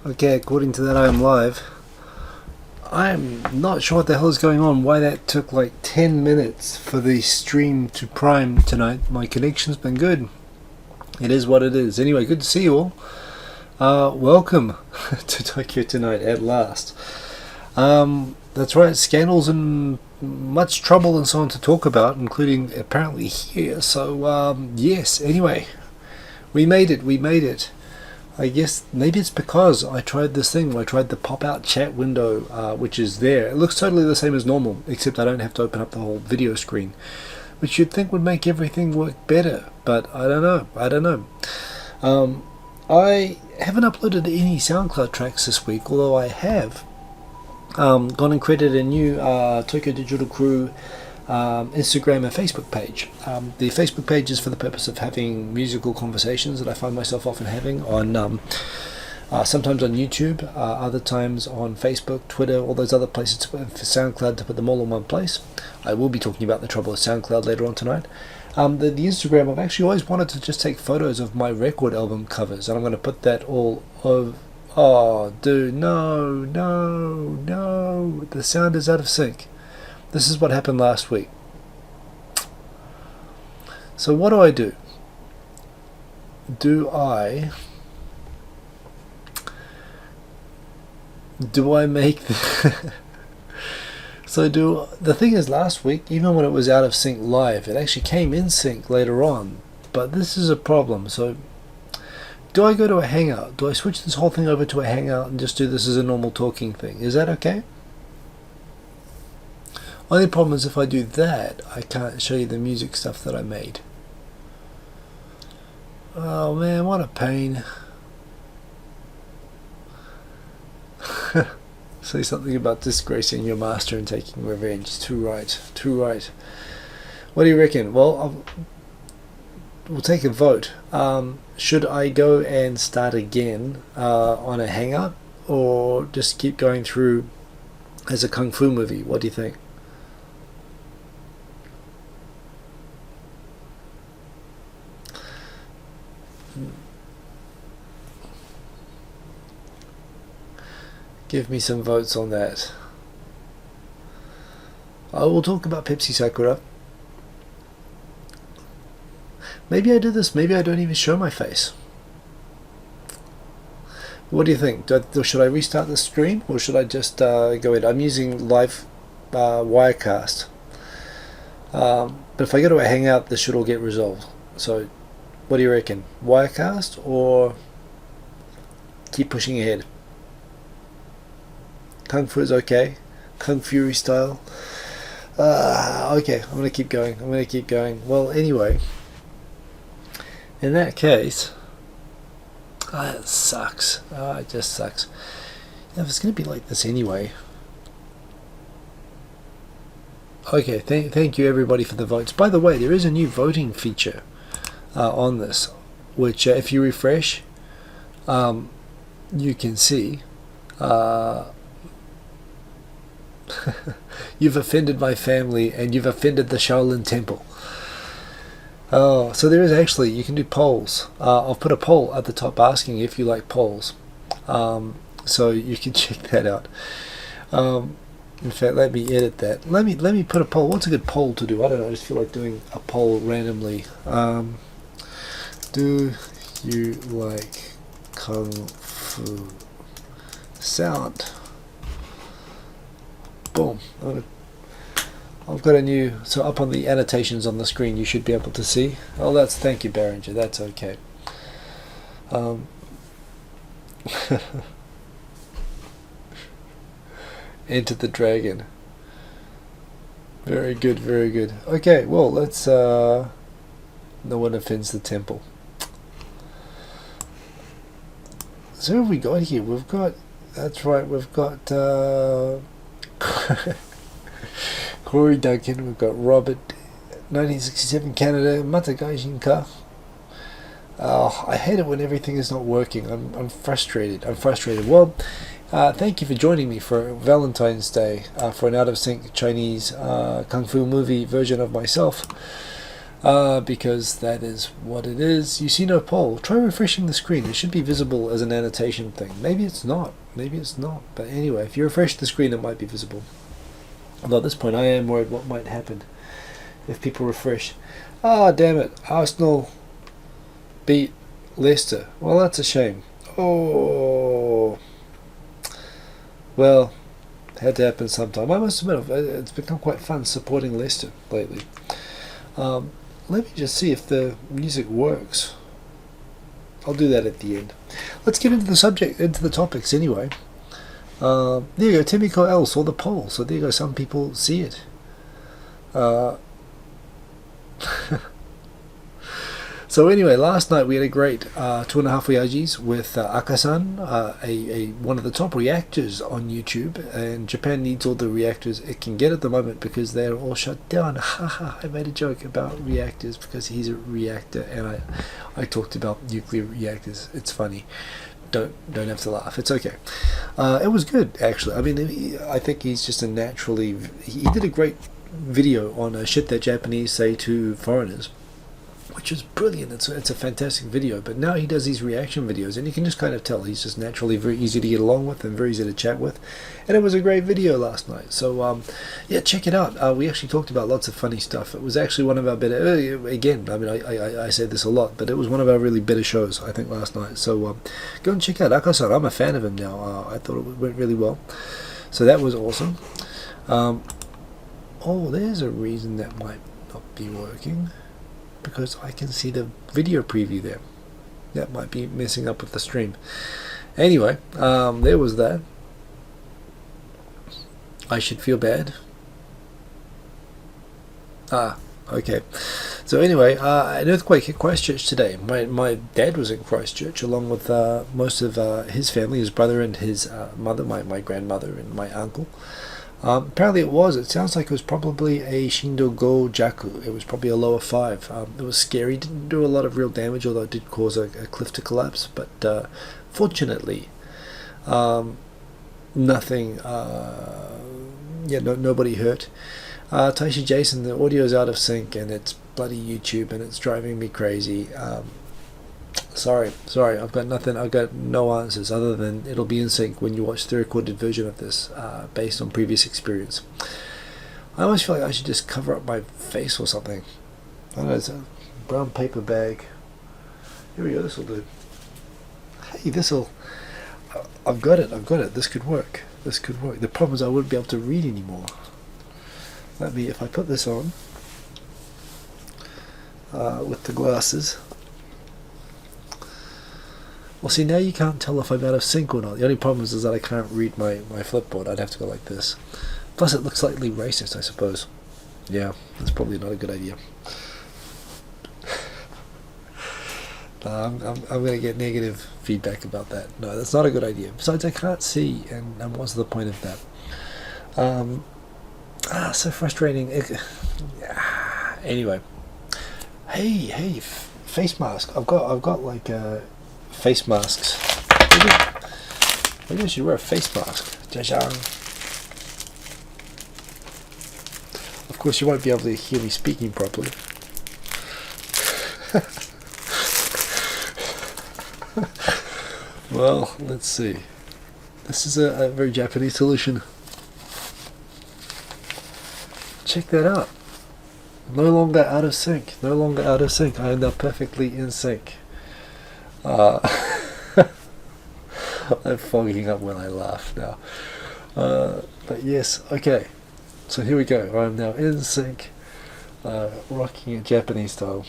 Okay, according to that I am live. I'm not sure what the hell is going on, why that took like 10 minutes for the stream to prime tonight. My connection's been good. It is what it is. Anyway, good to see you all. Welcome to Tokyo Tonight at last. That's right, scandals and much trouble and so on to talk about, including apparently here. So, yes, anyway, we made it. I guess maybe it's because I tried this thing where I tried the pop-out chat window, which is there. It looks totally the same as normal, except I don't have to open up the whole video screen, which you'd think would make everything work better, but I don't know. I haven't uploaded any SoundCloud tracks this week, although I have gone and created a new Tokyo Digital Crew Instagram and Facebook page. The Facebook page is for the purpose of having musical conversations that I find myself often having on sometimes on YouTube, other times on Facebook, Twitter, all those other places, for SoundCloud, to put them all in one place. I will be talking about the trouble with SoundCloud later on tonight. The Instagram, I've actually always wanted to just take photos of my record album covers, and I'm going to put that all over. Oh dude, no, the sound is out of sync. This is what happened last week. So what do? Do I make the the thing is, last week, even when it was out of sync live, it actually came in sync later on. But this is a problem. So do I go to a Hangout? Do I switch this whole thing over to a Hangout and just do this as a normal talking thing? Is that okay? Only problem is if I do that, I can't show you the music stuff that I made. Oh man, what a pain. Say something about disgracing your master and taking revenge. Too right. What do you reckon? Well, we'll take a vote. Should I go and start again on a Hangout, or just keep going through as a Kung Fu movie? What do you think? Give me some votes on that. I will talk about Pepsi Sakura. Maybe I do this, maybe I don't even show my face. What do you think? Should I restart the stream, or should I just go in? I'm using live Wirecast. But if I go to a Hangout, this should all get resolved. So, what do you reckon? Wirecast, or keep pushing ahead? Kung Fu is okay. Kung Fury style. Okay, I'm going to keep going. Well, anyway, in that case, it sucks. It just sucks. If it's going to be like this anyway. Okay, thank you everybody for the votes. By the way, there is a new voting feature on this, which if you refresh, you can see. You've offended my family, and you've offended the Shaolin Temple. Oh, so there is actually, you can do polls. I'll put a poll at the top asking if you like polls. So you can check that out. In fact, let me edit that. Let me put a poll. What's a good poll to do? I don't know. I just feel like doing a poll randomly. Do you like Kung Fu? Sound. Boom. I've got a new, so up on the annotations on the screen you should be able to see. Oh, thank you, Barringer, that's okay. Enter the Dragon. Very good. Okay, well, let's no one offends the temple. So who have we got here? We've got, that's right, we've got Corey Duncan, we've got Robert, 1967 Canada, Matagaijinka. I hate it when everything is not working. I'm frustrated. Well, thank you for joining me for Valentine's Day, for an out of sync Chinese Kung Fu movie version of myself. because that is what it is. You see no poll. Try refreshing the screen. It should be visible as an annotation thing. Maybe it's not. Maybe it's not. But anyway, if you refresh the screen, it might be visible. Although at this point, I am worried what might happen if people refresh. Ah, damn it. Arsenal beat Leicester. Well, that's a shame. Oh. Well, had to happen sometime. I must admit, it's become quite fun supporting Leicester lately. Let me just see if the music works. I'll do that at the end. Let's get into the topics anyway. There you go, Timiko L saw the poll, so there you go, some people see it. So anyway, last night we had a great 2.5 Oyajis with Akasan, one of the top reactors on YouTube, and Japan needs all the reactors it can get at the moment because they're all shut down. Haha, I made a joke about reactors because he's a reactor, and I talked about nuclear reactors. It's funny. Don't have to laugh. It's okay. It was good, actually. I mean, I think he's just he did a great video on shit that Japanese say to foreigners, which is brilliant. It's a fantastic video. But now he does these reaction videos, and you can just kind of tell he's just naturally very easy to get along with and very easy to chat with. And it was a great video last night. So yeah, check it out. We actually talked about lots of funny stuff. It was actually one of our better. Again, I mean, I say this a lot, but it was one of our really better shows, I think, last night. So go and check out Akasan. I'm a fan of him now. I thought it went really well. So that was awesome. Oh, there's a reason that might not be working. Because I can see the video preview there. That might be messing up with the stream. Anyway, there was that. I should feel bad. Okay. So anyway, an earthquake hit Christchurch today. My dad was in Christchurch along with most of his family, his brother and his mother, my grandmother and my uncle. Apparently it sounds like it was probably a Shindo Go Jaku. It was probably a lower 5. It was scary, didn't do a lot of real damage, although it did cause a cliff to collapse, but fortunately nothing, nobody hurt. Taishi Jason, the audio's out of sync and it's bloody YouTube and it's driving me crazy. Sorry, I've got nothing. I've got no answers other than it'll be in sync when you watch the recorded version of this, based on previous experience. I almost feel like I should just cover up my face or something. I don't know, it's a brown paper bag. Here we go, this'll do. Hey, I've got it, this could work. The problem is I wouldn't be able to read anymore. If I put this on, with the glasses. Well, see, now you can't tell if I'm out of sync or not. The only problem is that I can't read my Flipboard. I'd have to go like this. Plus, it looks slightly racist, I suppose. Yeah, that's probably not a good idea. I'm going to get negative feedback about that. No, that's not a good idea. Besides, I can't see, and what's the point of that? So frustrating. Anyway. Hey, face mask. I've got like face masks. Maybe I should wear a face mask. Jajang. Of course, you won't be able to hear me speaking properly. Well, let's see. This is a very Japanese solution. Check that out. No longer out of sync. I am now perfectly in sync. I'm fogging up when I laugh now. But yes, okay. So here we go. I'm now in sync, rocking it Japanese style.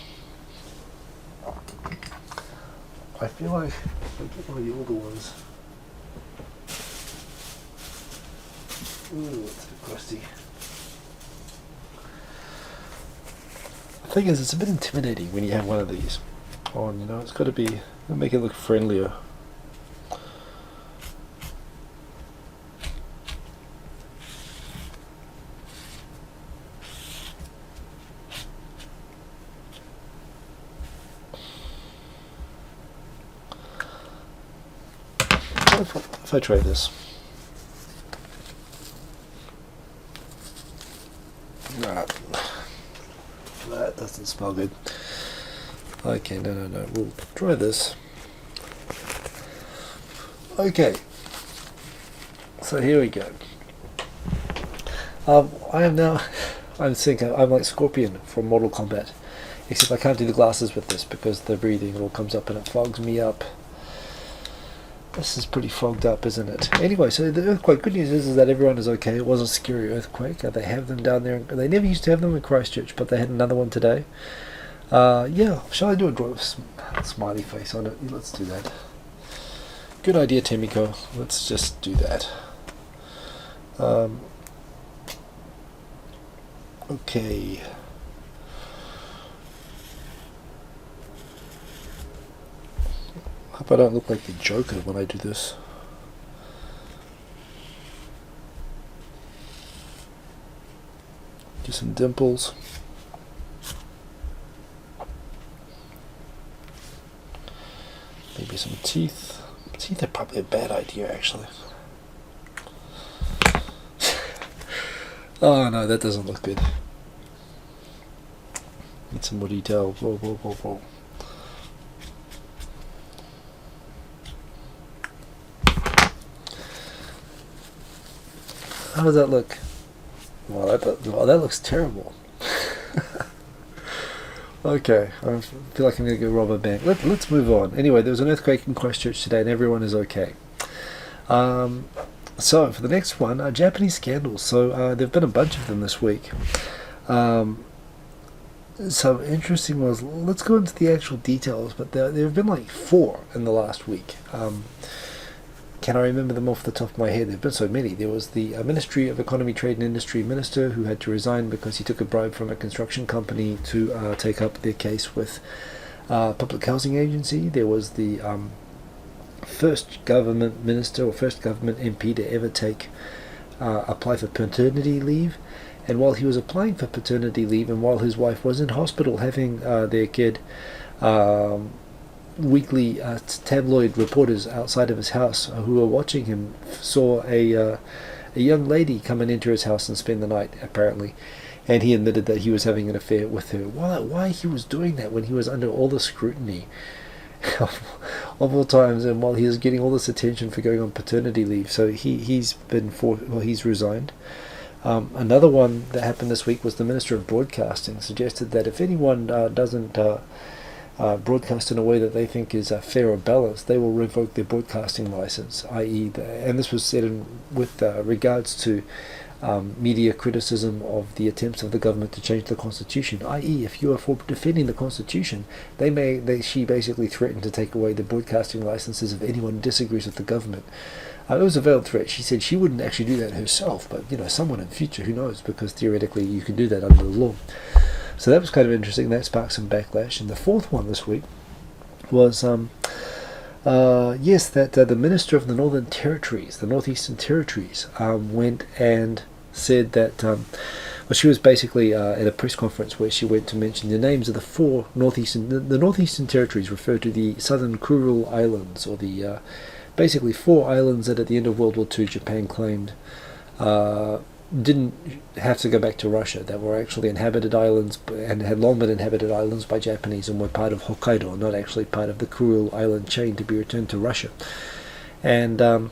I feel like I get one of the older ones. Ooh, it's a bit crusty. The thing is, it's a bit intimidating when you have one of these on, it's got to make it look friendlier. If I try this. Nah, that doesn't smell good. Okay, no. We'll try this. Okay. So here we go. I am now. I'm like Scorpion from Mortal Kombat. Except I can't do the glasses with this because the breathing all comes up and it fogs me up. This is pretty fogged up, isn't it? Anyway, so the earthquake, good news is that everyone is okay. It was a scary earthquake. They have them down there. They never used to have them in Christchurch, but they had another one today. Yeah, shall I do a smiley face on it? Let's do that. Good idea, Temiko. Let's just do that. Okay. Hope I don't look like the Joker when I do this. Do some dimples. Maybe some teeth. Teeth are probably a bad idea, actually. Oh no, that doesn't look good. Need some more detail. Whoa. How does that look? Well, that looks terrible. Okay, I feel like I'm going to go rob a bank. Let's move on. Anyway, there was an earthquake in Christchurch today and everyone is okay. So, for the next one, Japanese scandals. So, there have been a bunch of them this week. Some interesting ones. Let's go into the actual details, but there have been like 4 in the last week. Can I remember them off the top of my head? There have been so many. There was the Ministry of Economy, Trade and Industry Minister who had to resign because he took a bribe from a construction company to take up their case with Public Housing Agency. There was the first government minister or first government MP to ever apply for paternity leave. And while he was applying for paternity leave and while his wife was in hospital having their kid, weekly tabloid reporters outside of his house who were watching him saw a young lady come and enter his house and spend the night, apparently, and he admitted that he was having an affair with her. Why he was doing that when he was under all the scrutiny of all times, and while he was getting all this attention for going on paternity leave? So he's resigned. Another one that happened this week was the Minister of Broadcasting suggested that if anyone doesn't broadcast in a way that they think is fair or balanced, they will revoke their broadcasting license, i.e. and this was said with regards to media criticism of the attempts of the government to change the constitution, i.e. if you are for defending the constitution, she basically threatened to take away the broadcasting licenses of anyone who disagrees with the government. It was a veiled threat. She said she wouldn't actually do that herself, but someone in future, who knows, because theoretically you can do that under the law. So that was kind of interesting. That sparked some backlash. And the fourth one this week was, the Minister of the Northern Territories, the Northeastern Territories, went and said that, she was basically at a press conference where she went to mention the names of the 4 the Northeastern Territories refer to the Southern Kuril Islands, or the basically 4 islands that at the end of World War II Japan claimed didn't have to go back to Russia, that were actually inhabited islands and had long been inhabited islands by Japanese and were part of Hokkaido, not actually part of the Kuril Island chain to be returned to Russia. And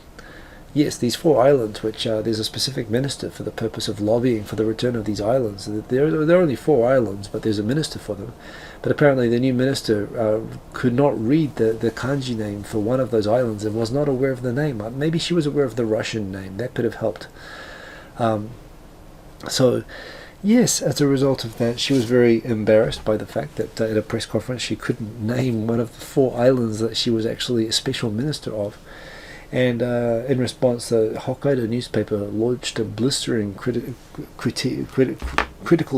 yes, these 4 islands, which there's a specific minister for the purpose of lobbying for the return of these islands. There are only 4 islands, but there's a minister for them. But apparently the new minister could not read the kanji name for one of those islands and was not aware of the name. Maybe she was aware of the Russian name. That could have helped. So, yes, as a result of that, she was very embarrassed by the fact that at a press conference she couldn't name one of the 4 islands that she was actually a special minister of. And in response, the Hokkaido newspaper launched a blistering critical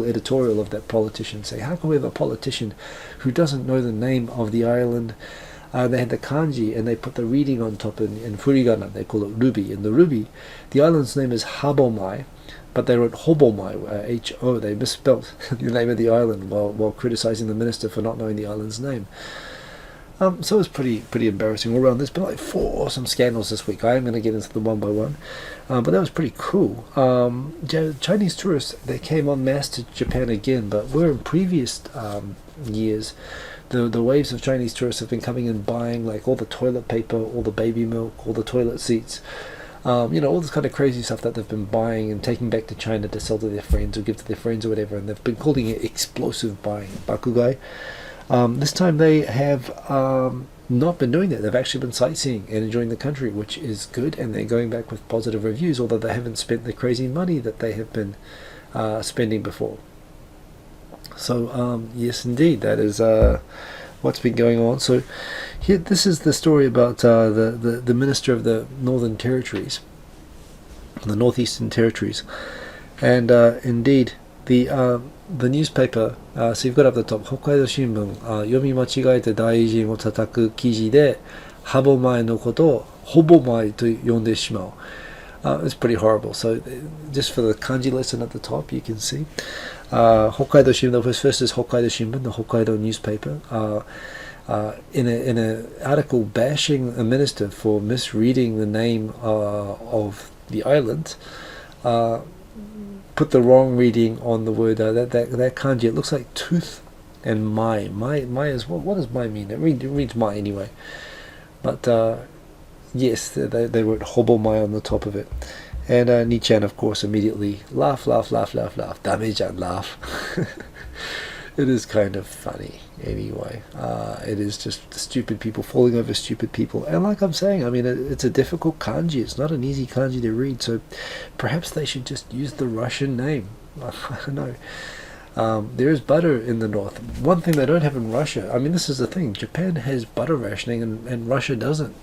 editorial of that politician, saying, how can we have a politician who doesn't know the name of the island? They had the kanji and they put the reading on top in furigana. They call it ruby. In the ruby, the island's name is Habomai, but they wrote Hobomai, H-O. They misspelt the name of the island while criticizing the minister for not knowing the island's name. So it was pretty embarrassing all around. There's been like 4 awesome scandals this week. I am going to get into them one by one, but that was pretty cool. Chinese tourists, they came en masse to Japan again, but where in previous years the waves of Chinese tourists have been coming and buying like all the toilet paper, all the baby milk, all the toilet seats, all this kind of crazy stuff that they've been buying and taking back to China to sell to their friends or give to their friends or whatever, and they've been calling it explosive buying, bakugai. This time they have not been doing that. They've actually been sightseeing and enjoying the country, which is good, and they're going back with positive reviews, although they haven't spent the crazy money that they have been spending before. So yes, indeed, that is what's been going on. So here, this is the story about the Minister of the Northern Territories, the Northeastern Territories, and indeed the newspaper, so you've got up the top, 北海道新聞、読み間違えて大臣を叩く記事で、ハボマイのことをほぼマイと呼んでしまう。It's pretty horrible. So just for the kanji lesson at the top, you can see Hokkaido Shimbun. The first is Hokkaido Shimbun, the Hokkaido newspaper. In an article bashing a minister for misreading the name of the island, put the wrong reading on the word that kanji. It looks like tooth and mai. Mai is what does mai mean? It reads mai anyway. But yes, they wrote hobo mai on the top of it. And Nichan, of course, immediately laugh. Dame-chan, laugh. It is kind of funny anyway. It is just stupid people falling over stupid people. And like I'm saying, I mean, it's a difficult kanji. It's not an easy kanji to read. So perhaps they should just use the Russian name. I don't know. There is butter in the north. One thing they don't have in Russia, I mean, this is the thing. Japan has butter rationing and Russia doesn't.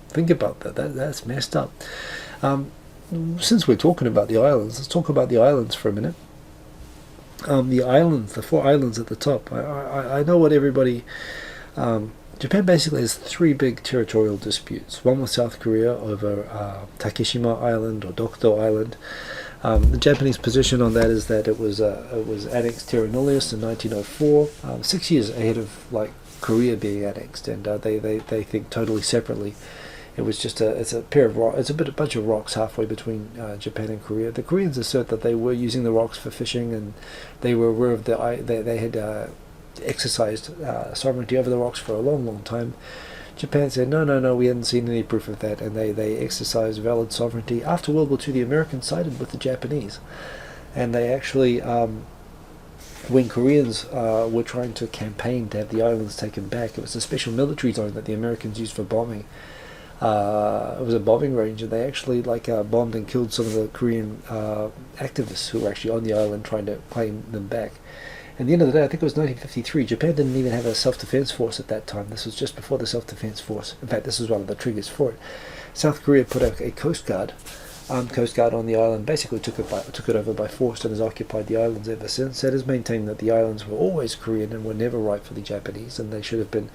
Think about that. That's messed up. Since we're talking about the islands, let's talk about the islands for a minute. The islands, the 4 islands at the top. I know what everybody... Japan basically has 3 big territorial disputes. One with South Korea over Takeshima Island or Dokdo Island. The Japanese position on that is that it was annexed terra nullius in 1904, 6 years ahead of like Korea being annexed, and they think totally separately. It was just it's a pair of rocks. It's a bunch of rocks halfway between Japan and Korea. The Koreans assert that they were using the rocks for fishing, and they were aware of they had exercised sovereignty over the rocks for a long time. Japan said no, we hadn't seen any proof of that, and they exercised valid sovereignty. After World War II, the Americans sided with the Japanese, and they actually, when Koreans were trying to campaign to have the islands taken back, it was a special military zone that the Americans used for bombing. It was a bombing range, and they actually bombed and killed some of the Korean activists who were actually on the island trying to claim them back. At the end of the day, I think it was 1953, Japan didn't even have a self-defense force at that time. This was just before the self-defense force. In fact, this was one of the triggers for it. South Korea put a Coast Guard, armed Coast Guard on the island, basically took it over by force, and has occupied the islands ever since. It has maintained that the islands were always Korean and were never rightfully Japanese, and they should have been.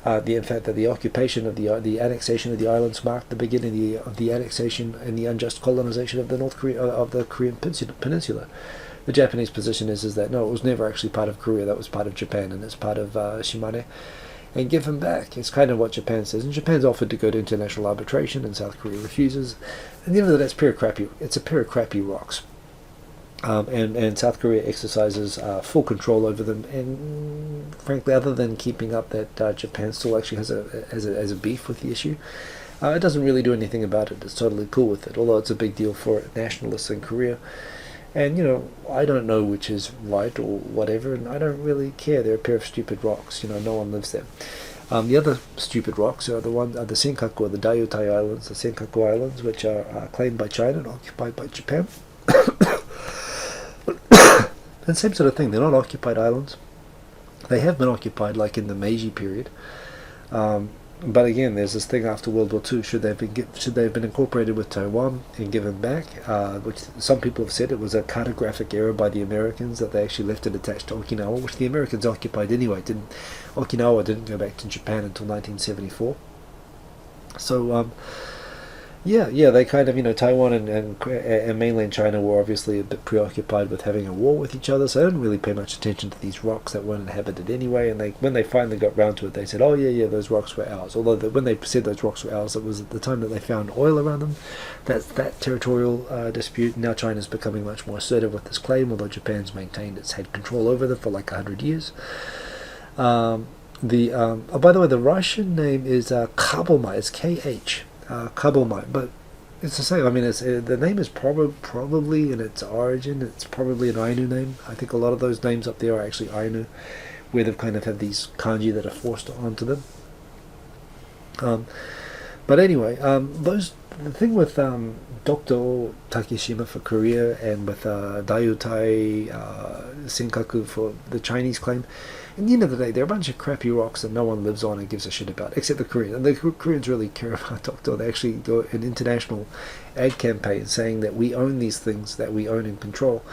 In fact, that the occupation of the annexation of the islands marked the beginning of the annexation and the unjust colonization of the Korean peninsula. The Japanese position is that no, it was never actually part of Korea. That was part of Japan, and it's part of Shimane. And give them back. It's kind of what Japan says. And Japan's offered to go to international arbitration, and South Korea refuses. And the end of the day, it's a pair of crappy rocks. And South Korea exercises full control over them, and frankly, other than keeping up that Japan still actually has a beef with the issue, it doesn't really do anything about it. It's totally cool with it, although it's a big deal for nationalists in Korea. And I don't know which is right or whatever, and I don't really care. They're a pair of stupid rocks. No one lives there. The other stupid rocks are the Senkaku or the Daiutai Islands, the Senkaku Islands, which are claimed by China and occupied by Japan. And same sort of thing. They're not occupied islands. They have been occupied, like in the Meiji period. But again, there's this thing after World War II. Should they have been incorporated with Taiwan and given back? Which some people have said it was a cartographic error by the Americans that they actually left it attached to Okinawa, which the Americans occupied anyway. Okinawa didn't go back to Japan until 1974. So Yeah, they kind of, Taiwan and mainland China were obviously a bit preoccupied with having a war with each other, so they didn't really pay much attention to these rocks that weren't inhabited anyway. And when they finally got round to it, they said, "Oh yeah, those rocks were ours." Although when they said those rocks were ours, it was at the time that they found oil around them. That's that territorial dispute. Now China's becoming much more assertive with this claim, although Japan's maintained it's had control over them for like 100 years. By the way, the Russian name is Kabomai. It's KH. Kabomai, but it's the same. I mean, the name is probably in its origin, it's probably an Ainu name. I think a lot of those names up there are actually Ainu, where they've kind of had these kanji that are forced onto them. But anyway, the thing with Dr. Takeshima for Korea and with Daiutai Senkaku for the Chinese claim, at the end of the day, they're a bunch of crappy rocks that no one lives on and gives a shit about, except the Koreans. And the Koreans really care about Doctor. They actually do an international ad campaign saying that we own these things, that we own and control.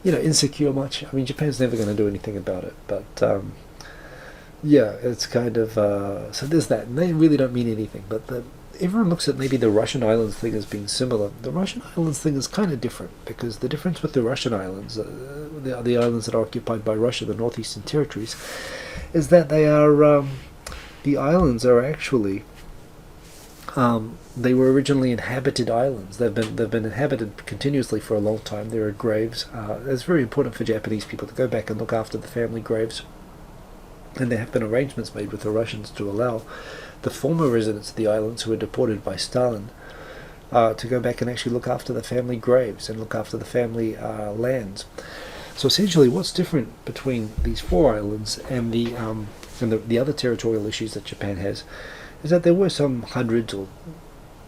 Insecure much. I mean, Japan's never going to do anything about it. But, yeah, it's kind of... so there's that. And they really don't mean anything. But everyone looks at maybe the Russian islands thing as being similar. The Russian islands thing is kind of different, because the difference with the Russian islands, the islands that are occupied by Russia, the northeastern territories, is that they are the islands are actually they were originally inhabited islands. They've been inhabited continuously for a long time. There are graves. It's very important for Japanese people to go back and look after the family graves, and there have been arrangements made with the Russians to allow the former residents of the islands who were deported by Stalin to go back and actually look after the family graves and look after the family lands. So essentially, what's different between these four islands and the other territorial issues that Japan has is that there were some hundreds or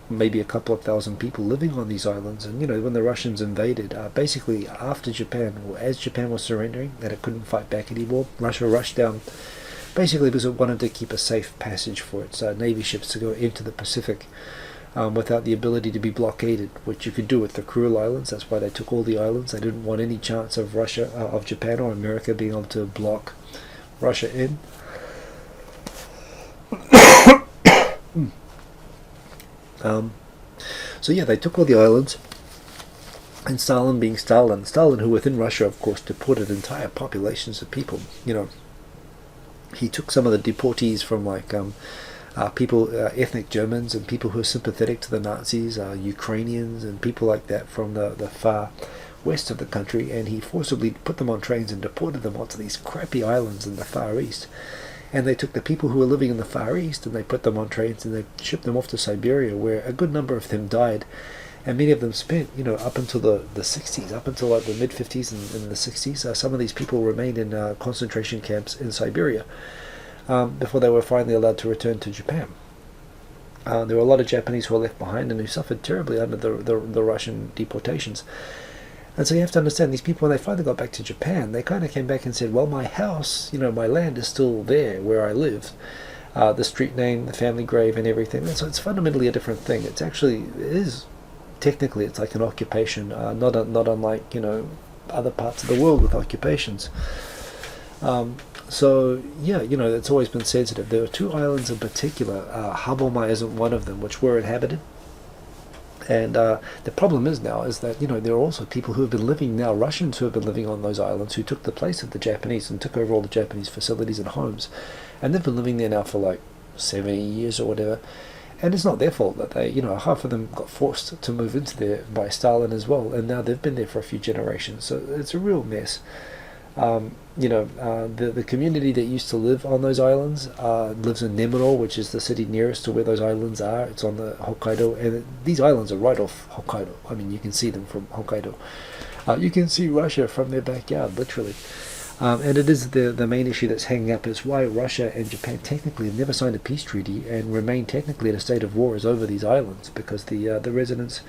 maybe a couple of thousand people living on these islands. And when the Russians invaded, basically after Japan, or as Japan was surrendering and it couldn't fight back anymore, Russia rushed down. Basically because it wanted to keep a safe passage for its navy ships to go into the Pacific without the ability to be blockaded, which you could do with the Kuril Islands. That's why they took all the islands. They didn't want any chance of of Japan or America being able to block Russia in. So yeah, they took all the islands, and Stalin being Stalin, who within Russia, of course, deported entire populations of people, he took some of the deportees from people, ethnic Germans and people who are sympathetic to the Nazis, Ukrainians and people like that from the far west of the country, and he forcibly put them on trains and deported them onto these crappy islands in the Far East. And they took the people who were living in the Far East and they put them on trains and they shipped them off to Siberia, where a good number of them died. And many of them spent, up until the 60s, up until like the mid-50s and the 60s, some of these people remained in concentration camps in Siberia before they were finally allowed to return to Japan. There were a lot of Japanese who were left behind and who suffered terribly under the Russian deportations. And so you have to understand, these people, when they finally got back to Japan, they kind of came back and said, well, my house, my land is still there where I lived. The street name, the family grave and everything. And so it's fundamentally a different thing. Technically, it's like an occupation, not unlike, other parts of the world with occupations. So, yeah, it's always been sensitive. There are two islands in particular, Habomai isn't one of them, which were inhabited. And the problem is that, there are also people who have been living now, Russians who have been living on those islands, who took the place of the Japanese and took over all the Japanese facilities and homes. And they've been living there now for like 70 years or whatever. And it's not their fault that they, half of them got forced to move into there by Stalin as well. And now they've been there for a few generations. So it's a real mess. The community that used to live on those islands lives in Nemuro, which is the city nearest to where those islands are. It's on the Hokkaido, and these islands are right off Hokkaido. I mean, you can see them from Hokkaido. You can see Russia from their backyard, literally. And it is the main issue that's hanging up is why Russia and Japan technically have never signed a peace treaty and remain technically in a state of war is over these islands, because the residents,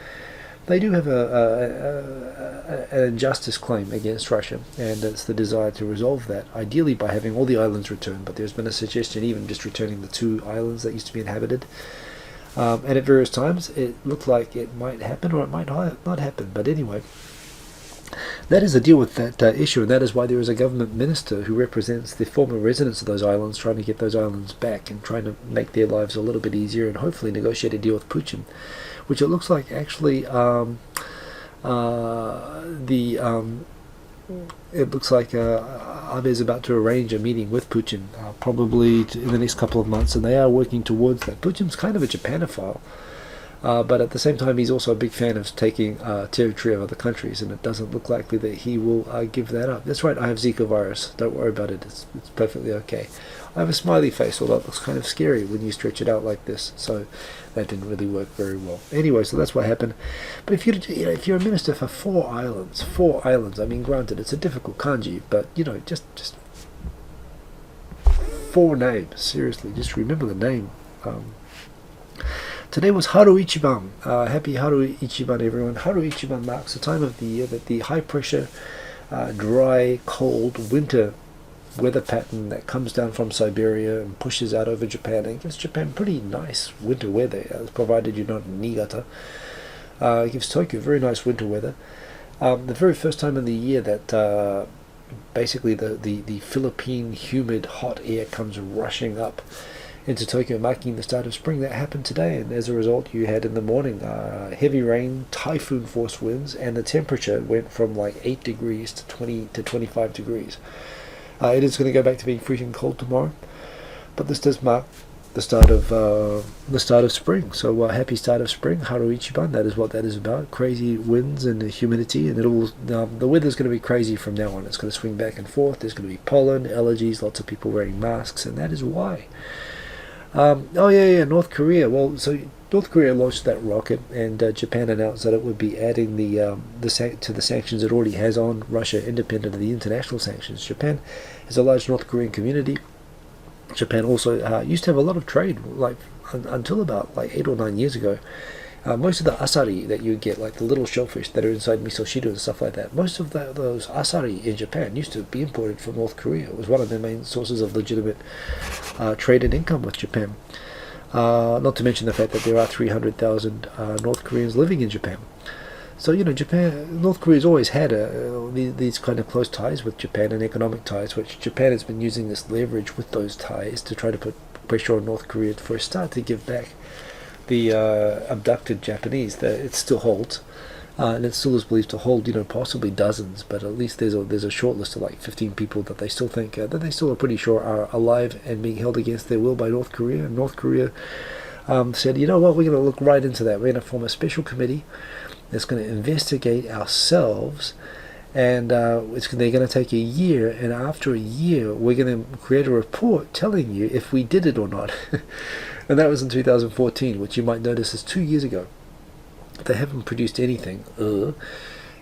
they do have an injustice claim against Russia, and it's the desire to resolve that, ideally by having all the islands returned. But there's been a suggestion even just returning the two islands that used to be inhabited. And at various times it looked like it might happen or it might not happen. But anyway, That is the deal with that issue, and that is why there is a government minister who represents the former residents of those islands, trying to get those islands back and trying to make their lives a little bit easier and hopefully negotiate a deal with Putin, which it looks like actually it looks like Abe is about to arrange a meeting with Putin, probably in the next couple of months, and they are working towards that. Putin's kind of a Japanophile. But at the same time, he's also a big fan of taking territory of other countries, and it doesn't look likely that he will give that up. That's right, I have Zika virus. Don't worry about it. It's perfectly okay. I have a smiley face, although it looks kind of scary when you stretch it out like this. So that didn't really work very well. Anyway, so that's what happened. But if you're a minister for 4 islands. I mean, granted, it's a difficult kanji, but just 4 names. Seriously, just remember the name. Today was Haru Ichiban. Happy Haru Ichiban, everyone. Haru Ichiban marks the time of the year that the high pressure, dry, cold winter weather pattern that comes down from Siberia and pushes out over Japan and gives Japan pretty nice winter weather, provided you're not in Niigata. It gives Tokyo very nice winter weather. The very first time in the year that basically the Philippine humid hot air comes rushing up into Tokyo, marking the start of spring. That happened today, and as a result you had in the morning heavy rain, typhoon force winds, and the temperature went from like 8 degrees to 20 to 25 degrees. It is going to go back to being freezing cold tomorrow, but this does mark the start of spring. So happy start of spring, Haru Ichiban. That is what that is about. Crazy winds and humidity, and the weather is going to be crazy from now on. It's going to swing back and forth. There's going to be pollen, allergies, lots of people wearing masks, and that is why. North Korea. Well, so North Korea launched that rocket, and Japan announced that it would be adding to the sanctions it already has on Russia, independent of the international sanctions. Japan has a large North Korean community. Japan also used to have a lot of trade, until about 8 or 9 years ago. Most of the asari that you get, like the little shellfish that are inside misoshiru and stuff like that, most of those asari in Japan used to be imported from North Korea. It was one of their main sources of legitimate trade and income with Japan. Not to mention the fact that there are 300,000 North Koreans living in Japan. So, North Korea's always had these kind of close ties with Japan, and economic ties, which Japan has been using this leverage with those ties to try to put pressure on North Korea for a start to give back the abducted Japanese. That it still holds, and it still is believed to hold, possibly dozens, but at least there's a short list of 15 people that they still think that they still are pretty sure are alive and being held against their will by North Korea. And North Korea said, you know what, we're going to look right into that. We're going to form a special committee that's going to investigate ourselves, and they're going to take a year, and after a year we're going to create a report telling you if we did it or not. And that was in 2014, which you might notice is 2 years ago. They haven't produced anything.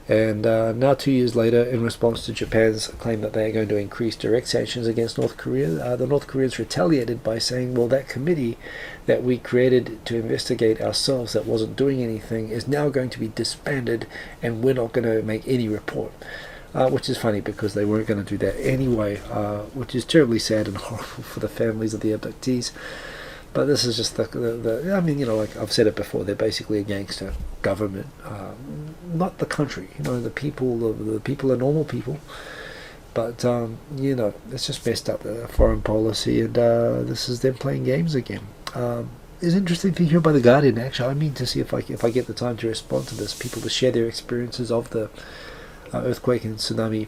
And now 2 years later, in response to Japan's claim that they are going to increase direct sanctions against North Korea, the North Koreans retaliated by saying, well, that committee that we created to investigate ourselves that wasn't doing anything is now going to be disbanded, and we're not going to make any report. Which is funny, because they weren't going to do that anyway, which is terribly sad and horrible for the families of the abductees. But this is just like I've said it before, they're basically a gangster government, not the country. The people are normal people, but it's just messed up, the foreign policy, and this is them playing games again. It's interesting to hear by the Guardian. Actually, I mean to see if I get the time to respond to this, people to share their experiences of the earthquake and tsunami.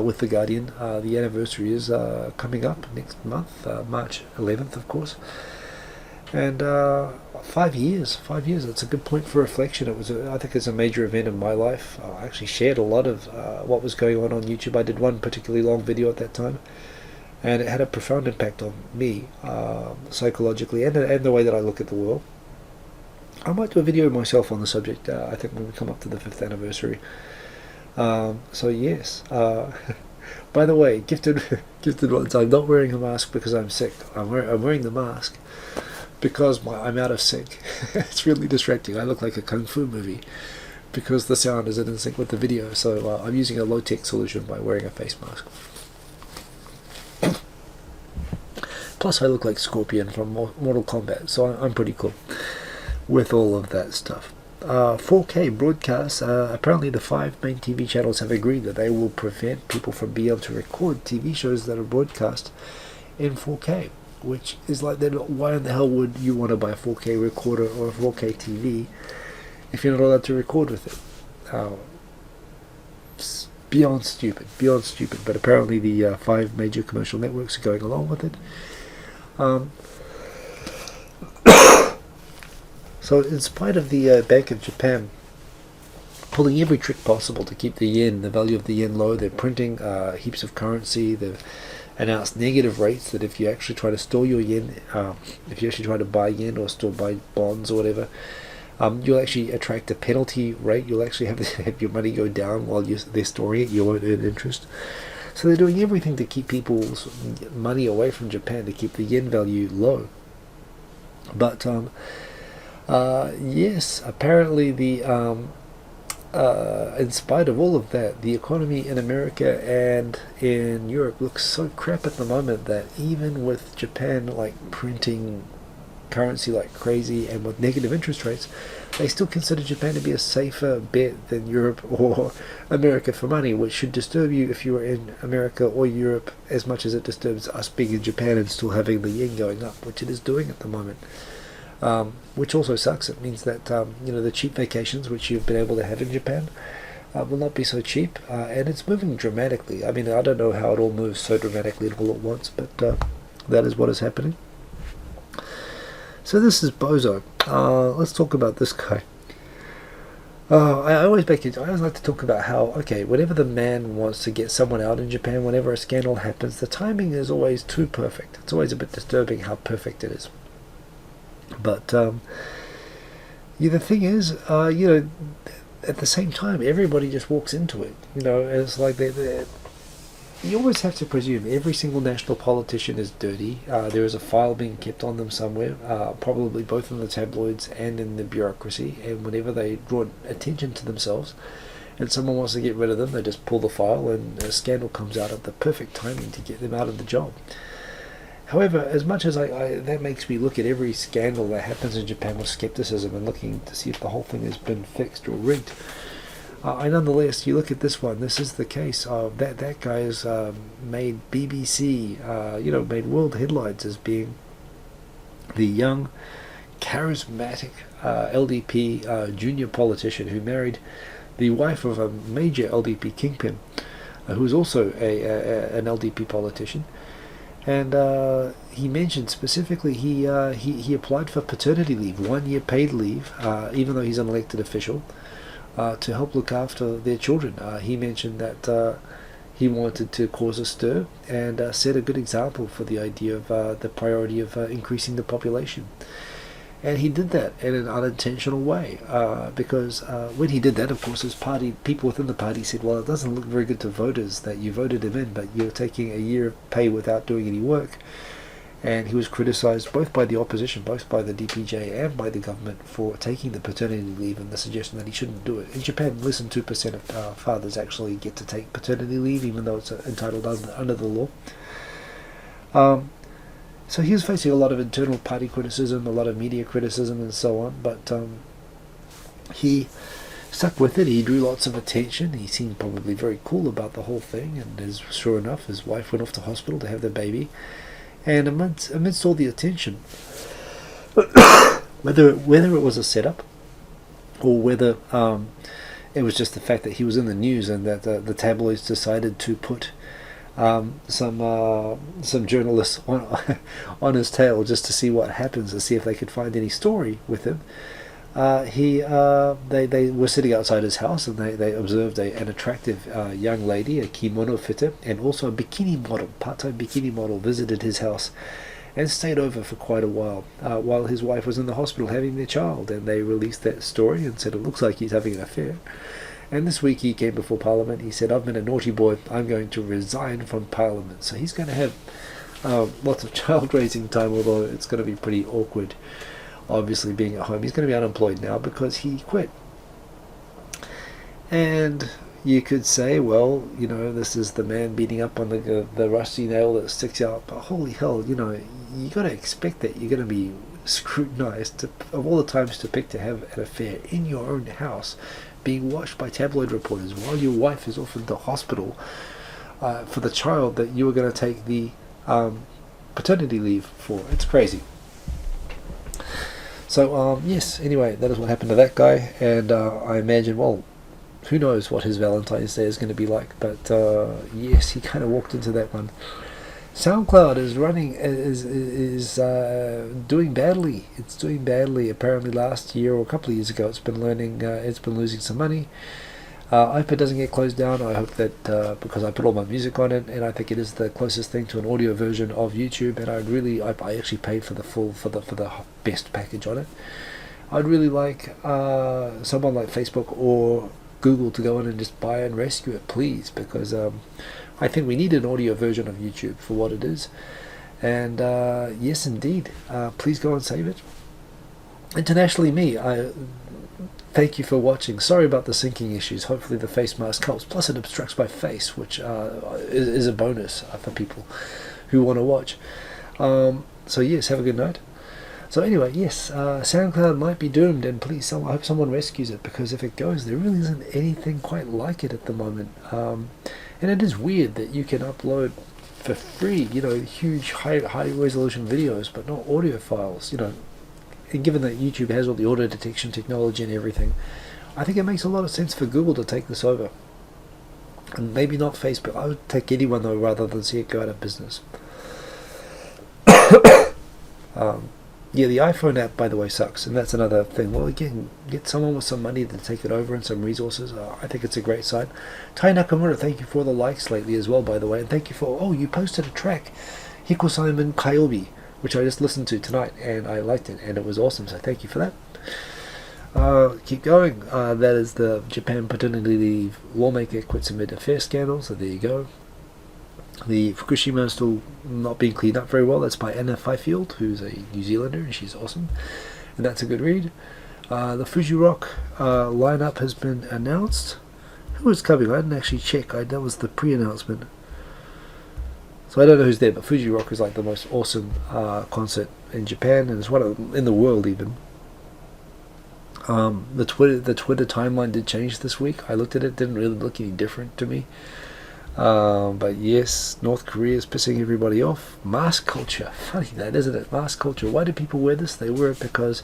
With the Guardian. The anniversary is coming up next month, March 11th, of course. And 5 years. It's a good point for reflection. I think it's a major event in my life. I actually shared a lot of what was going on YouTube. I did one particularly long video at that time, and it had a profound impact on me, psychologically, and the way that I look at the world. I might do a video myself on the subject, I think, when we come up to the 5th anniversary. So yes, by the way, gifted ones, I'm not wearing a mask because I'm sick. I'm wearing the mask because I'm out of sync. It's really distracting. I look like a kung fu movie because the sound isn't in sync with the video. So I'm using a low-tech solution by wearing a face mask. Plus I look like Scorpion from Mortal Kombat, so I'm pretty cool with all of that stuff. 4K broadcasts, apparently the 5 main TV channels have agreed that they will prevent people from being able to record TV shows that are broadcast in 4K, which is like, then why in the hell would you want to buy a 4K recorder or a 4K TV if you're not allowed to record with it? Beyond stupid, but apparently the 5 major commercial networks are going along with it. So in spite of the Bank of Japan pulling every trick possible to keep the yen, the value of the yen low, they're printing heaps of currency. They've announced negative rates that if you actually try to store your yen, if you actually try to buy yen or buy bonds or whatever, you'll actually attract a penalty rate. You'll actually have to have your money go down while they're storing it. You won't earn interest. So they're doing everything to keep people's money away from Japan, to keep the yen value low. But yes, apparently the in spite of all of that, the economy in America and in Europe looks so crap at the moment that even with Japan like printing currency like crazy and with negative interest rates, they still consider Japan to be a safer bet than Europe or America for money, which should disturb you if you were in America or Europe as much as it disturbs us being in Japan and still having the yen going up, which it is doing at the moment. Which also sucks. It means that the cheap vacations which you've been able to have in Japan will not be so cheap, and it's moving dramatically. I mean, I don't know how it all moves so dramatically all at once, but that is what is happening. So this is Bozo. Let's talk about this guy. I always like to talk about how, okay, whenever the man wants to get someone out in Japan, whenever a scandal happens, the timing is always too perfect. It's always a bit disturbing how perfect it is. But the thing is, at the same time, everybody just walks into it. And it's like you always have to presume every single national politician is dirty. There is a file being kept on them somewhere, probably both in the tabloids and in the bureaucracy. And whenever they draw attention to themselves and someone wants to get rid of them, they just pull the file and a scandal comes out at the perfect timing to get them out of the job. However, as much as that makes me look at every scandal that happens in Japan with skepticism and looking to see if the whole thing has been fixed or rigged, I nonetheless, you look at this one, this is the case of that guy has made BBC, made world headlines as being the young, charismatic LDP junior politician who married the wife of a major LDP kingpin, who was also an LDP politician. And he mentioned specifically he applied for paternity leave, 1 year paid leave, even though he's an elected official, to help look after their children. He mentioned that he wanted to cause a stir and set a good example for the idea of the priority of increasing the population. And he did that in an unintentional way, because when he did that, of course, his party, people within the party said, well, it doesn't look very good to voters that you voted him in, but you're taking a year of pay without doing any work. And he was criticized both by the opposition, both by the DPJ and by the government, for taking the paternity leave and the suggestion that he shouldn't do it. In Japan, less than 2% of fathers actually get to take paternity leave, even though it's entitled under the law. So he was facing a lot of internal party criticism, a lot of media criticism and so on, but he stuck with it. He drew lots of attention. He seemed probably very cool about the whole thing, and sure enough, his wife went off to hospital to have the baby. And amidst all the attention, whether it was a setup or whether it was just the fact that he was in the news and that the tabloids decided to put some journalists on his tail just to see what happens, to see if they could find any story with him. They were sitting outside his house, and they observed an attractive young lady, a kimono fitter, and also a bikini model, part-time bikini model, visited his house and stayed over for quite a while his wife was in the hospital having their child. And they released that story and said it looks like he's having an affair. And this week he came before Parliament. He said, I've been a naughty boy, I'm going to resign from Parliament. So he's going to have lots of child raising time, although it's going to be pretty awkward, obviously, being at home. He's going to be unemployed now because he quit. And you could say, well, this is the man beating up on the rusty nail that sticks out. But holy hell, you got to expect that you're going to be scrutinized of all the times to pick to have an affair in your own house, being watched by tabloid reporters while your wife is off in the hospital for the child that you were going to take the paternity leave for. It's crazy. So yes, anyway, that is what happened to that guy, and I imagine, well, who knows what his Valentine's Day is going to be like, but yes, he kind of walked into that one. SoundCloud is doing badly. It's doing badly. Apparently, last year or a couple of years ago, it's been losing some money. I hope it doesn't get closed down. I hope that because I put all my music on it, and I think it is the closest thing to an audio version of YouTube. And I actually paid for the best package on it. I'd really like someone like Facebook or Google to go in and just buy and rescue it, please, because I think we need an audio version of YouTube for what it is. And yes, indeed, please go and save it. Internationally, I thank you for watching. Sorry about the syncing issues. Hopefully the face mask helps. Plus it obstructs my face, which is a bonus for people who want to watch. So yes, have a good night. So anyway, yes, SoundCloud might be doomed, and please, I hope someone rescues it, because if it goes, there really isn't anything quite like it at the moment. And it is weird that you can upload for free, huge high resolution videos, but not audio files, And given that YouTube has all the audio detection technology and everything, I think it makes a lot of sense for Google to take this over. And maybe not Facebook. I would take anyone though, rather than see it go out of business. Yeah, the iPhone app, by the way, sucks, and that's another thing. Well, again, get someone with some money to take it over and some resources. I think it's a great site. Tai Nakamura, thank you for the likes lately as well, by the way, and thank you for, you posted a track, Hikosaemon Kaiobi, which I just listened to tonight, and I liked it, and it was awesome, so thank you for that. Keep going. That is the Japan paternity leave lawmaker quits amid affair scandal, so there you go. The Fukushima is still not being cleaned up very well. That's by Anna Fifield, who's a New Zealander, and she's awesome, and that's a good read. The Fuji Rock lineup has been announced. Who is coming? I didn't actually check. That was the pre-announcement. So I don't know who's there, but Fuji Rock is like the most awesome concert in Japan, and it's one of in the world even. The Twitter timeline did change this week. I looked at it; didn't really look any different to me. But yes, North Korea is pissing everybody off. Mask culture, funny that, isn't it? Mask culture. Why do people wear this? They wear it because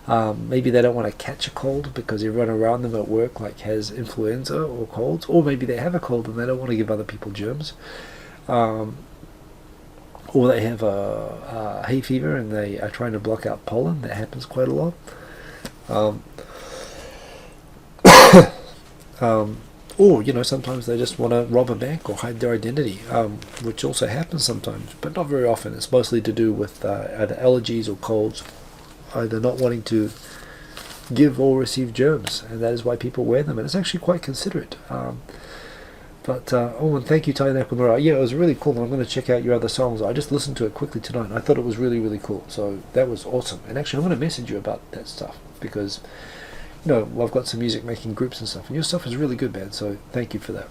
maybe they don't want to catch a cold because everyone around them at work has influenza or colds, or maybe they have a cold and they don't want to give other people germs. Or they have a hay fever and they are trying to block out pollen. That happens quite a lot. Or sometimes they just want to rob a bank or hide their identity, which also happens sometimes, but not very often. It's mostly to do with either allergies or colds, either not wanting to give or receive germs, and that is why people wear them, and it's actually quite considerate. And thank you, Tai Nakamura. Yeah, it was really cool, and I'm going to check out your other songs. I just listened to it quickly tonight, and I thought it was really, really cool, so that was awesome. And actually, I'm going to message you about that stuff, because I've got some music making groups and stuff, and your stuff is really good, man, so thank you for that.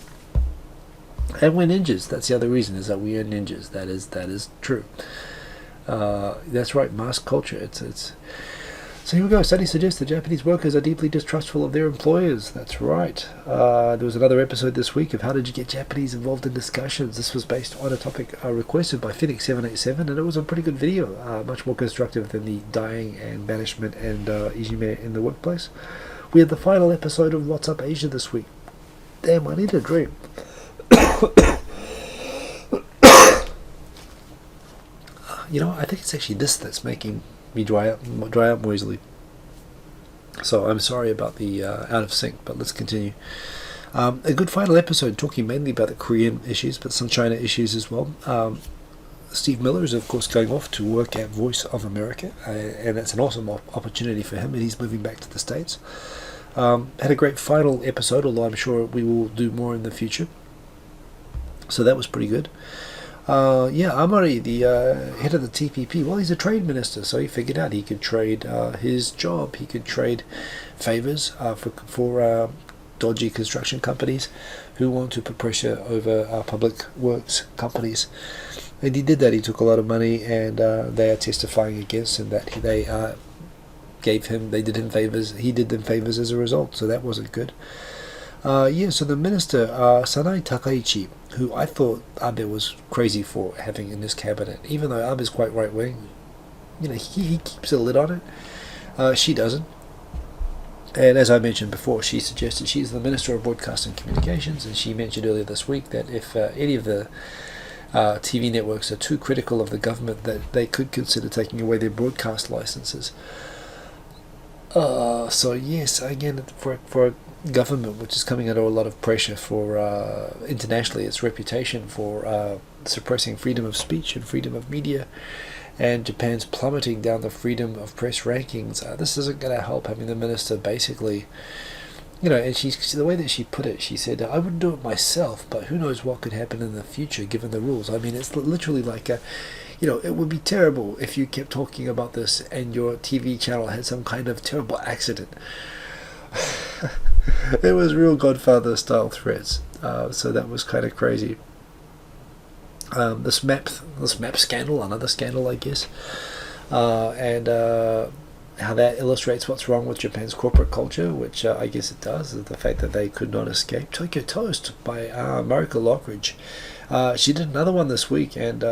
And we're ninjas. That's the other reason, is that we are ninjas. That is true. That's right, mask culture. It's so here we go. Studies suggest that Japanese workers are deeply distrustful of their employers. That's right. There was another episode this week of how did you get Japanese involved in discussions. This was based on a topic requested by Phoenix787, and it was a pretty good video, much more constructive than the dying and banishment and ijime in the workplace. We had the final episode of What's Up Asia this week. Damn, I need a drink. I think it's actually this that's making me dry up more easily. So I'm sorry about the out of sync, but let's continue. A good final episode talking mainly about the Korean issues, but some China issues as well. Steve Miller is of course going off to work at Voice of America, and that's an awesome opportunity for him, and he's moving back to the States. Had a great final episode, although I'm sure we will do more in the future. So that was pretty good. Amari, the head of the TPP, well, he's a trade minister, so he figured out he could trade his job. He could trade favors for dodgy construction companies who want to put pressure over public works companies. And he did that. He took a lot of money, and they are testifying against him that they did him favors. He did them favors as a result. So that wasn't good. So the minister, Sanai Takaichi, who I thought Abe was crazy for having in his cabinet, even though Abe is quite right wing, he keeps a lid on it. She doesn't. And as I mentioned before, she suggested she's the Minister of Broadcasting Communications, and she mentioned earlier this week that if any of the TV networks are too critical of the government, that they could consider taking away their broadcast licenses. So yes, again, for a government which is coming under a lot of pressure for internationally, its reputation for suppressing freedom of speech and freedom of media, and Japan's plummeting down the freedom of press rankings, this isn't going to help having the minister basically, and the way that she put it, she said, I wouldn't do it myself, but who knows what could happen in the future given the rules. I mean, it's literally like it would be terrible if you kept talking about this and your TV channel had some kind of terrible accident. It was real Godfather style threats. So that was kind of crazy. This map scandal, another scandal, I guess, and how that illustrates what's wrong with Japan's corporate culture, which I guess it does, is the fact that they could not escape. Tokyo Toast by Marika Lockridge. She did another one this week, and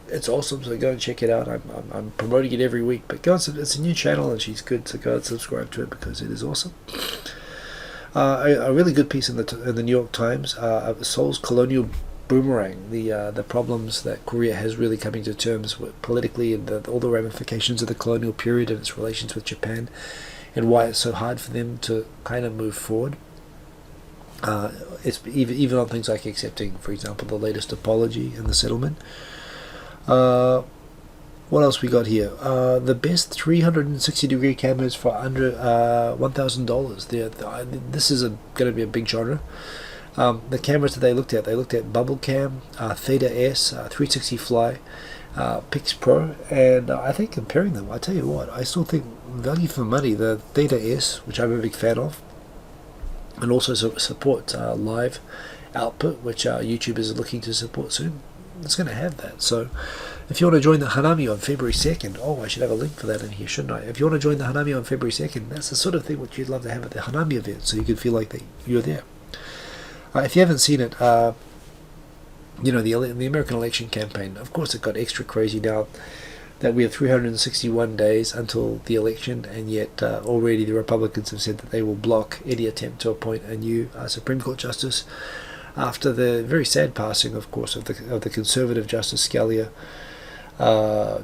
it's awesome, so go and check it out. I'm promoting it every week, but it's a new channel and she's good, so go and subscribe to it because it is awesome. A really good piece in the New York Times, Seoul's colonial boomerang, the problems that Korea has really coming to terms with politically, and all the ramifications of the colonial period and its relations with Japan, and why it's so hard for them to kind of move forward. It's even on things like accepting, for example, the latest apology and the settlement. What else we got here? The best 360-degree cameras for under $1,000. This is going to be a big genre. The cameras that they looked at Bubble Cam, Theta S, 360 Fly, Pix Pro, and I think comparing them, I tell you what, I still think value for money, the Theta S, which I'm a big fan of, and also supports live output, which YouTube is looking to support soon. It's going to have that. So if you want to join the Hanami on February 2nd, I should have a link for that in here, shouldn't I? If you want to join the Hanami on February 2nd, that's the sort of thing which you'd love to have at the Hanami event, so you could feel like you're there. If you haven't seen it, the American election campaign, of course it got extra crazy now that we have 361 days until the election, and yet already the Republicans have said that they will block any attempt to appoint a new Supreme Court justice after the very sad passing, of course, of the conservative Justice Scalia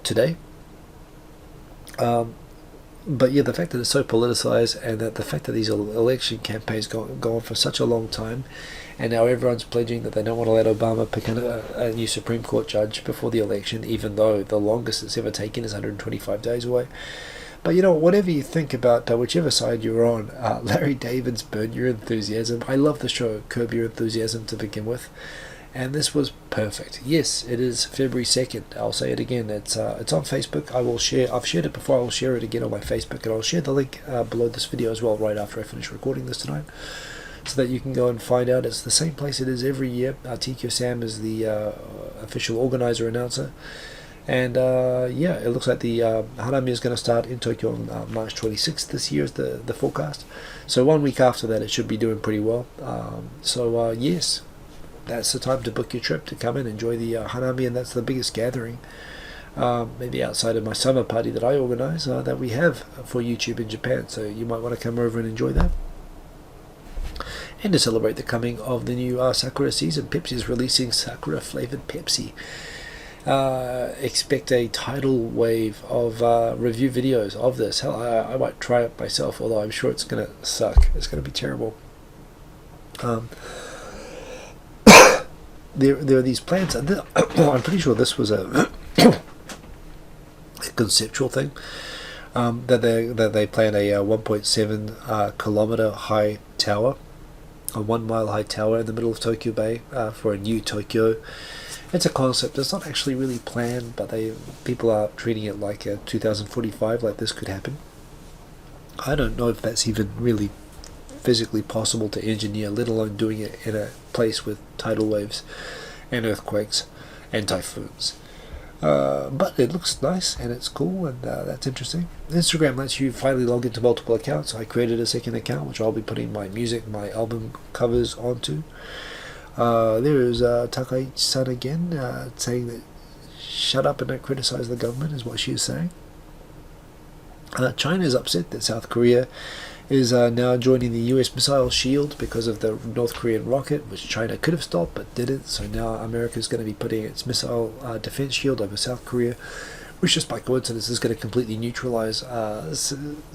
today. But yeah, the fact that it's so politicized, and that the fact that these election campaigns go on for such a long time, and now everyone's pledging that they don't want to let Obama pick a new Supreme Court judge before the election, even though the longest it's ever taken is 125 days away. But whatever you think about whichever side you're on, Larry David's Burn Your Enthusiasm. I love the show Curb Your Enthusiasm to begin with, and this was perfect. Yes, it is February 2nd. I'll say it again. It's on Facebook. I've shared it before. I will share it again on my Facebook, and I'll share the link below this video as well right after I finish recording this tonight, so that you can go and find out. It's the same place it is every year. TQ Sam is the official organizer announcer. And it looks like the Hanami is going to start in Tokyo on March 26th this year is the forecast. So 1 week after that it should be doing pretty well. Yes, that's the time to book your trip to come and enjoy the Hanami, and that's the biggest gathering, maybe outside of my summer party that I organize, that we have for YouTube in Japan. So you might want to come over and enjoy that. And to celebrate the coming of the new Sakura season, Pepsi is releasing Sakura flavored Pepsi. Expect a tidal wave of review videos of this. Hell, I might try it myself, although I'm sure it's going to suck. It's going to be terrible. There are these plans. I'm pretty sure this was a conceptual thing. That they plan a 1.7 kilometer high tower, a 1 mile high tower in the middle of Tokyo Bay for a new Tokyo. It's a concept. It's not actually really planned, but people are treating it like a 2045, like this could happen. I don't know if that's even really physically possible to engineer, let alone doing it in a place with tidal waves and earthquakes and typhoons. But it looks nice and it's cool, and that's interesting. Instagram lets you finally log into multiple accounts. I created a second account which I'll be putting my music, my album covers onto. There is Takaichi-san again, saying that shut up and don't criticize the government is what she is saying. China is upset that South Korea is now joining the US missile shield because of the North Korean rocket, which China could have stopped but didn't. So now America is going to be putting its missile defense shield over South Korea, which just by coincidence is going to completely neutralize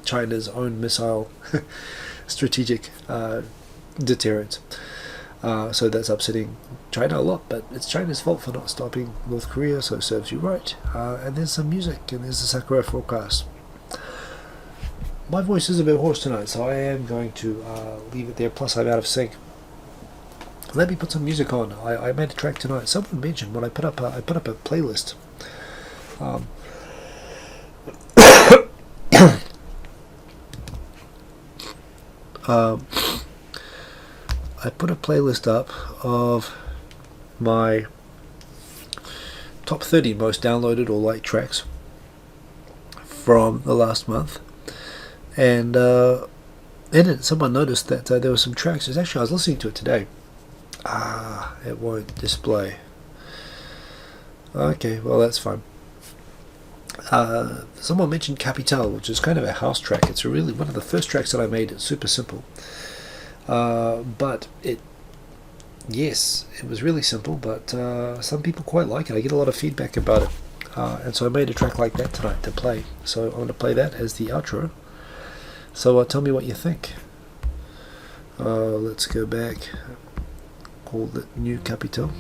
China's own missile strategic deterrent. So that's upsetting China a lot, but it's China's fault for not stopping North Korea, so it serves you right. And there's some music, and there's the Sakura forecast. My voice is a bit hoarse tonight, so I am going to leave it there, plus I'm out of sync. Let me put some music on. I made a track tonight. Someone mentioned when I put up a playlist. I put a playlist up of my top 30 most downloaded or liked tracks from the last month, and in it someone noticed that there were some tracks. I was listening to it today. It won't display. Okay, well that's fine. Someone mentioned Capital, which is kind of a house track. It's really one of the first tracks that I made. It's super simple. But it was really simple, but some people quite like it. I get a lot of feedback about it, and so I made a track like that tonight to play. So I'm going to play that as the outro. So tell me what you think. Let's go back. Call it New Capital.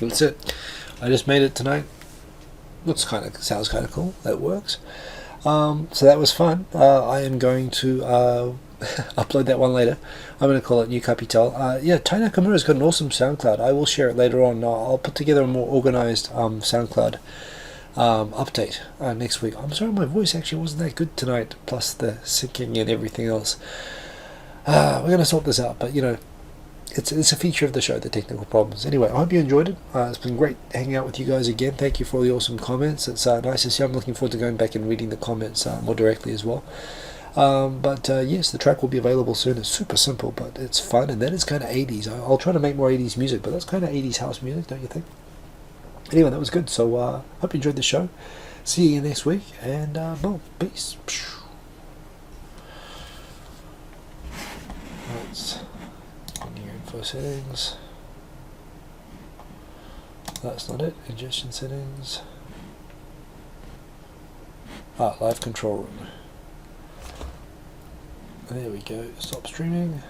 That's it. I just made it tonight. Sounds kind of cool. That works. So that was fun. I am going to upload that one later. I'm going to call it New Capital. Yeah, Tai Nakamura's got an awesome SoundCloud. I will share it later on. I'll put together a more organized SoundCloud update next week. I'm sorry, my voice actually wasn't that good tonight, plus the syncing and everything else. We're going to sort this out, but you know, it's a feature of the show, the technical problems. Anyway, I hope you enjoyed it. It's been great hanging out with you guys again. Thank you for all the awesome comments. It's nice to see. I'm looking forward to going back and reading the comments more directly as well. But yes, the track will be available soon. It's super simple, but it's fun, and that is kind of 80s. I'll try to make more 80s music, but that's kind of 80s house music, don't you think? Anyway, that was good. So hope you enjoyed the show. See you next week, and boom, peace. That's on your info settings. That's not it. Ingestion settings. Live control room. There we go. Stop streaming.